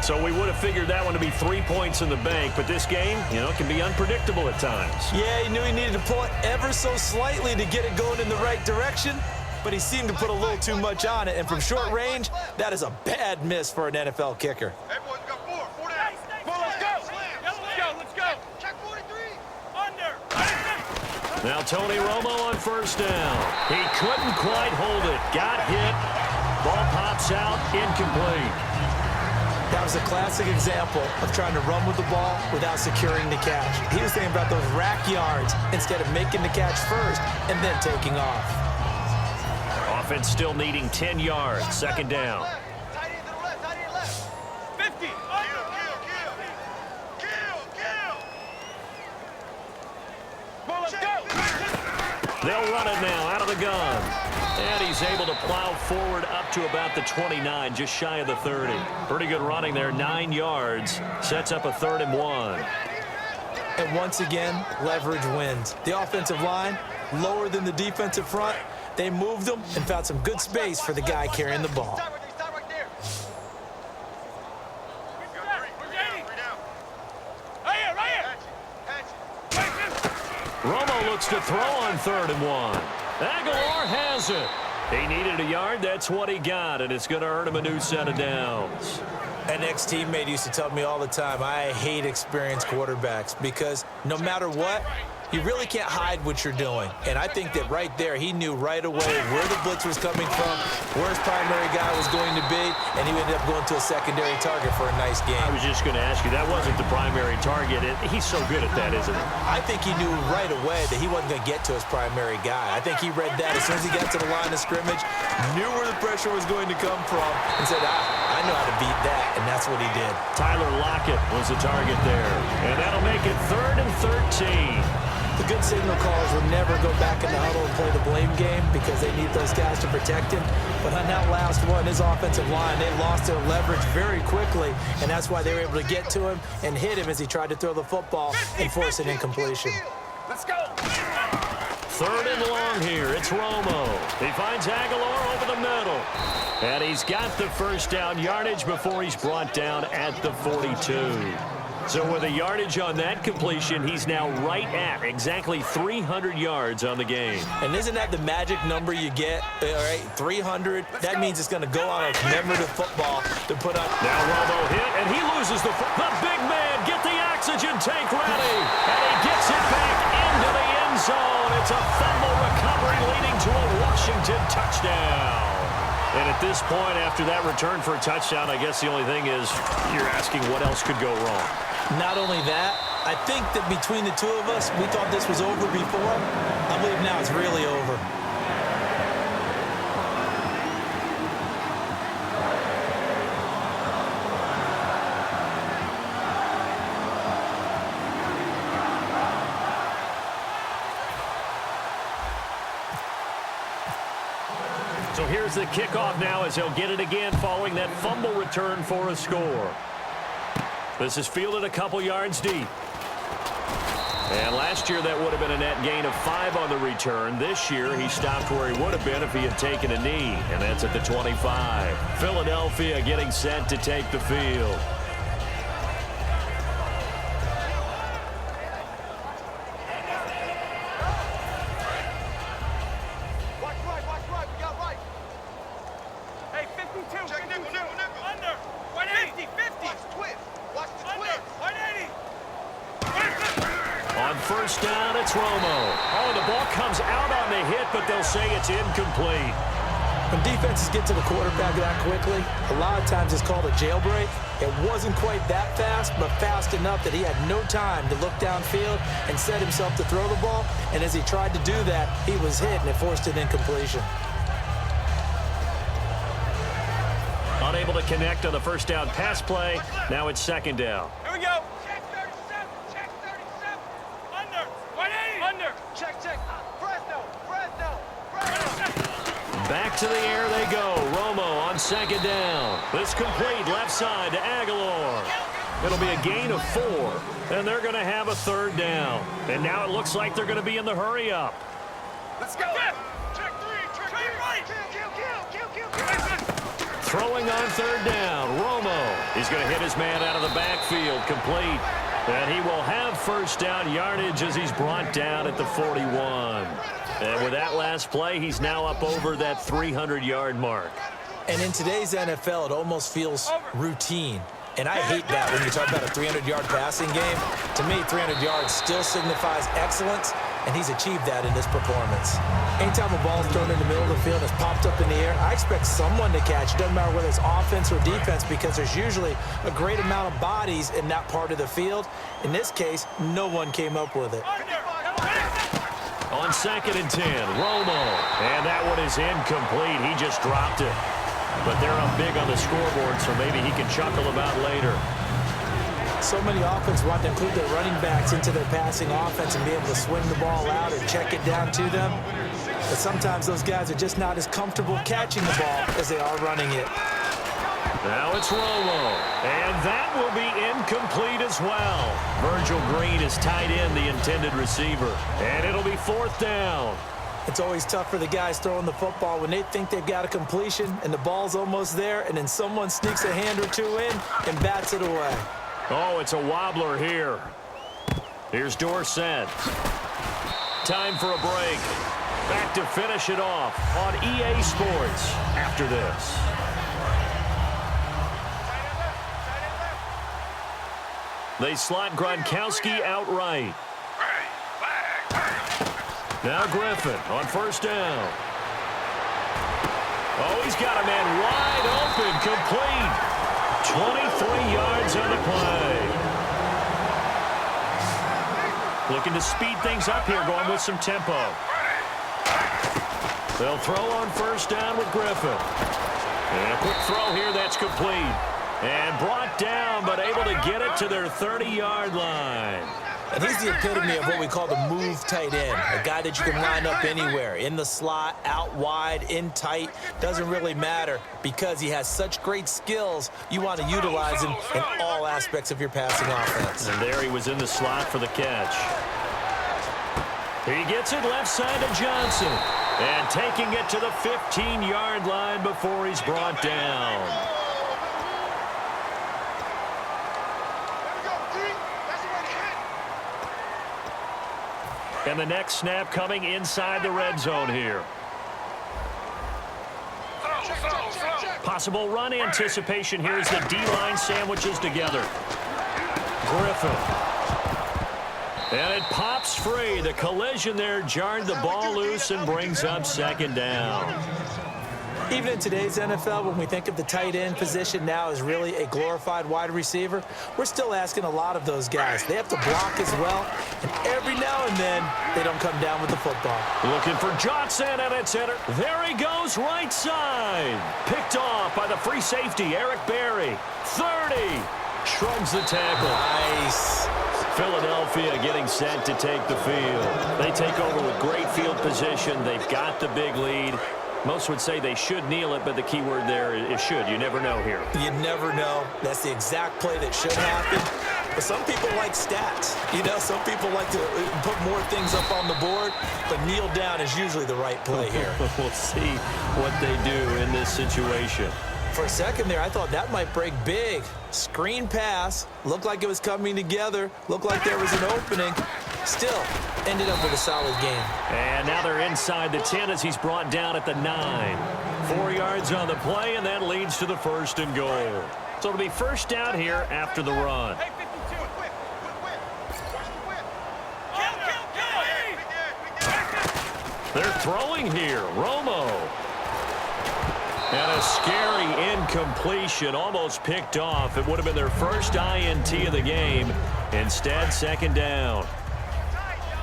So we would have figured that one to be 3 points in the bank, but this game, can be unpredictable at times. Yeah, he knew he needed to pull it ever so slightly to get it going in the right direction, but he seemed to put a little too much on it, and from short range, that is a bad miss for an NFL kicker. Everyone's got four down. Come on, let's go. Let's go. Check 43. Under. Now Tony Romo on first down. He couldn't quite hold it. Got hit. Ball pops out, incomplete. That was a classic example of trying to run with the ball without securing the catch. He was thinking about those rack yards instead of making the catch first and then taking off. Offense still needing 10 yards. Second down. Tight end to the left, tight end left. 50. Kill. Come on, let's go. They'll run it now out of the gun. And he's able to plow forward up to about the 29, just shy of the 30. Pretty good running there, 9 yards. Sets up a 3rd and 1. And once again, leverage wins. The offensive line, lower than the defensive front. They moved them and found some good space for the guy carrying the ball. Stop right there. Romo looks to throw on 3rd and 1. Aguilar has it. He needed a yard. That's what he got, and it's going to earn him a new set of downs. An ex-teammate used to tell me all the time, I hate experienced quarterbacks because no matter what, you really can't hide what you're doing. And I think that right there, he knew right away where the blitz was coming from, where his primary guy was going to be, and he ended up going to a secondary target for a nice game. I was just going to ask you, that wasn't the primary target. He's so good at that, isn't he? I think he knew right away that he wasn't going to get to his primary guy. I think he read that as soon as he got to the line of scrimmage, knew where the pressure was going to come from, and said, I know how to beat that, and that's what he did. Tyler Lockett was the target there, and that'll make it 3rd and 13. The good signal callers will never go back in the huddle and play the blame game because they need those guys to protect him. But on that last one, his offensive line, they lost their leverage very quickly, and that's why they were able to get to him and hit him as he tried to throw the football and force an incompletion. Let's go. 3rd and long here. It's Romo. He finds Aguilar over the middle. And he's got the first down yardage before he's brought down at the 42. So with a yardage on that completion, he's now right at exactly 300 yards on the game. And isn't that the magic number you get? All right, 300. That means it's going to go on a commemorative football to put up. Now Romo hit, and he loses the big man. Get the oxygen tank ready. And he gets it back into the end zone. It's a fumble recovery leading to a Washington touchdown. And at this point, after that return for a touchdown, I guess the only thing is you're asking what else could go wrong. Not only that, I think that between the two of us, we thought this was over before. I believe now it's really over. So here's the kickoff now as he'll get it again following that fumble return for a score. This is fielded a couple yards deep. And last year that would have been a net gain of 5 on the return. This year he stopped where he would have been if he had taken a knee, and that's at the 25. Philadelphia getting set to take the field. Watch right. We got right. Hey, 52. Check nickel. Under. 180. 50. Watch the twist. Watch the twist. 180. On first down, it's Romo. Oh, the ball comes out on the hit, but they'll say it's incomplete. When defenses get to the quarterback that quickly, a lot of times it's called a jailbreak. It wasn't quite that fast, but fast enough that he had no time to look downfield and set himself to throw the ball. And as he tried to do that, he was hit, and it forced an incompletion. Unable to connect on the first down pass play. Now it's second down. Here we go. Check 37. Check 37. Under. 180. Under. Check. Fresno. Back to the air they go. Romo on second down. This complete left side to Aguilar. It'll be a gain of 4, and they're going to have a third down. And now it looks like they're going to be in the hurry up. Let's go. Check 3. Check right. Kill. Throwing on third down. Romo He's going to hit his man out of the backfield, complete. And he will have first down yardage as he's brought down at the 41. And with that last play, he's now up over that 300-yard mark. And in today's NFL, it almost feels routine. And I hate that when you talk about a 300-yard passing game. To me, 300 yards still signifies excellence, and he's achieved that in this performance. Anytime a ball's thrown in the middle of the field and it's popped up in the air, I expect someone to catch. It doesn't matter whether it's offense or defense, because there's usually a great amount of bodies in that part of the field. In this case, no one came up with it. On 2nd and 10, Romo. And that one is incomplete. He just dropped it. But they're up big on the scoreboard, so maybe he can chuckle about later. So many offenses want to include their running backs into their passing offense and be able to swing the ball out or check it down to them. But sometimes those guys are just not as comfortable catching the ball as they are running it. Now it's Romo, and that will be incomplete as well. Virgil Green is tied in, the intended receiver, and it'll be 4th down. It's always tough for the guys throwing the football when they think they've got a completion and the ball's almost there, and then someone sneaks a hand or two in and bats it away. Oh, it's a wobbler here. Here's Dorsett. Time for a break. Back to finish it off on EA Sports after this. They slot Gronkowski outright. Now Griffin on 1st down. Oh, he's got a man wide open, complete. 23 yards on the play. Looking to speed things up here, going with some tempo. They'll throw on 1st down with Griffin. And a quick throw here, that's complete. And brought down, but able to get it to their 30-yard line. And he's the epitome of what we call the move tight end, a guy that you can line up anywhere, in the slot, out wide, in tight, doesn't really matter because he has such great skills. You want to utilize him in all aspects of your passing offense. And there he was in the slot for the catch. He gets it left side to Johnson, and taking it to the 15-yard line before he's brought down. And the next snap coming inside the red zone here. Possible run anticipation here as the D-line sandwiches together. Griffin. And it pops free. The collision there jarred the ball loose and brings up 2nd down. Even in today's NFL, when we think of the tight end position now as really a glorified wide receiver, we're still asking a lot of those guys. They have to block as well, and every now and then, they don't come down with the football. Looking for Johnson, and it's in. There he goes, right side. Picked off by the free safety, Eric Berry. 30. Shrugs the tackle. Nice. Philadelphia getting set to take the field. They take over with great field position. They've got the big lead. Most would say they should kneel it, but the key word there is should. You never know here. You never know. That's the exact play that should happen. But some people like stats. You know, some people like to put more things up on the board, but kneel down is usually the right play here. We'll see what they do in this situation. For a second there, I thought that might break big. Screen pass. Looked like it was coming together. Looked like there was an opening. Still, ended up with a solid game. And now they're inside the 10 as he's brought down at the 9. 4 yards on the play, and that leads to the 1st and goal. So it'll be 1st down here after the run. Hey, 52, whip. Watch the whip. They're throwing here. Romo. And a scary incompletion, almost picked off. It would have been their first INT of the game. Instead, 2nd down.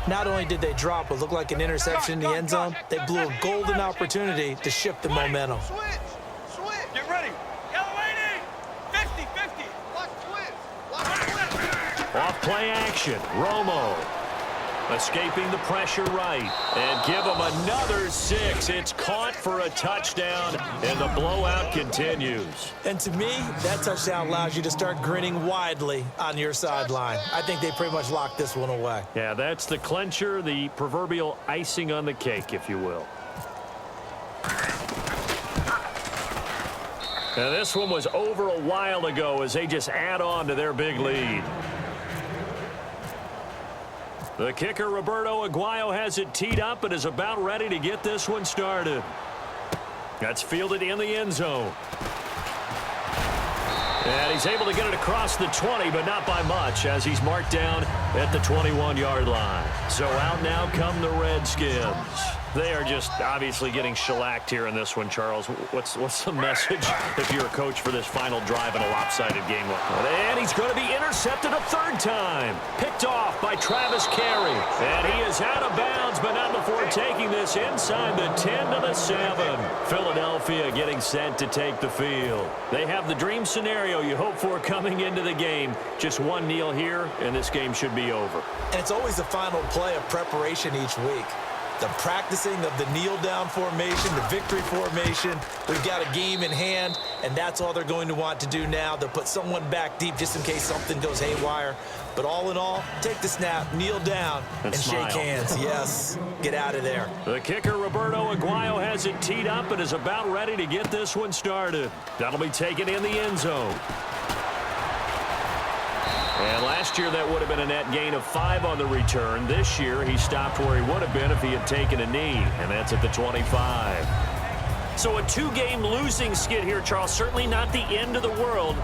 Not only did they drop what looked like an interception in the end zone, they blew a golden opportunity to shift the momentum. Switch. Get ready. Yellow 80. 50. Watch switch. Off play action. Romo. Escaping the pressure right. And give him another 6. It's caught for a touchdown, and the blowout continues. And to me, that touchdown allows you to start grinning widely on your sideline. I think they pretty much locked this one away. Yeah, that's the clincher, the proverbial icing on the cake, if you will. And this one was over a while ago as they just add on to their big lead. The kicker, Roberto Aguayo, has it teed up and is about ready to get this one started. That's fielded in the end zone. And he's able to get it across the 20, but not by much, as he's marked down at the 21-yard line. So out now come the Redskins. They are just obviously getting shellacked here in this one, Charles. What's the message if you're a coach for this final drive in a lopsided game like that? And he's going to be intercepted a third time. Picked off by Travis Carey. And he is out of bounds, but not before taking this inside the 10 to the 7. Philadelphia getting set to take the field. They have the dream scenario you hope for coming into the game. Just one kneel here, and this game should be over. And it's always the final play of preparation each week. The practicing of the kneel-down formation, the victory formation. We've got a game in hand, and that's all they're going to want to do now. They'll put someone back deep just in case something goes haywire. But all in all, take the snap, kneel down, and shake hands. Yes, get out of there. The kicker, Roberto Aguayo, has it teed up and is about ready to get this one started. That'll be taken in the end zone. And last year, that would have been a net gain of 5 on the return. This year, he stopped where he would have been if he had taken a knee, and that's at the 25. So a 2-game losing skid here, Charles. Certainly not the end of the world,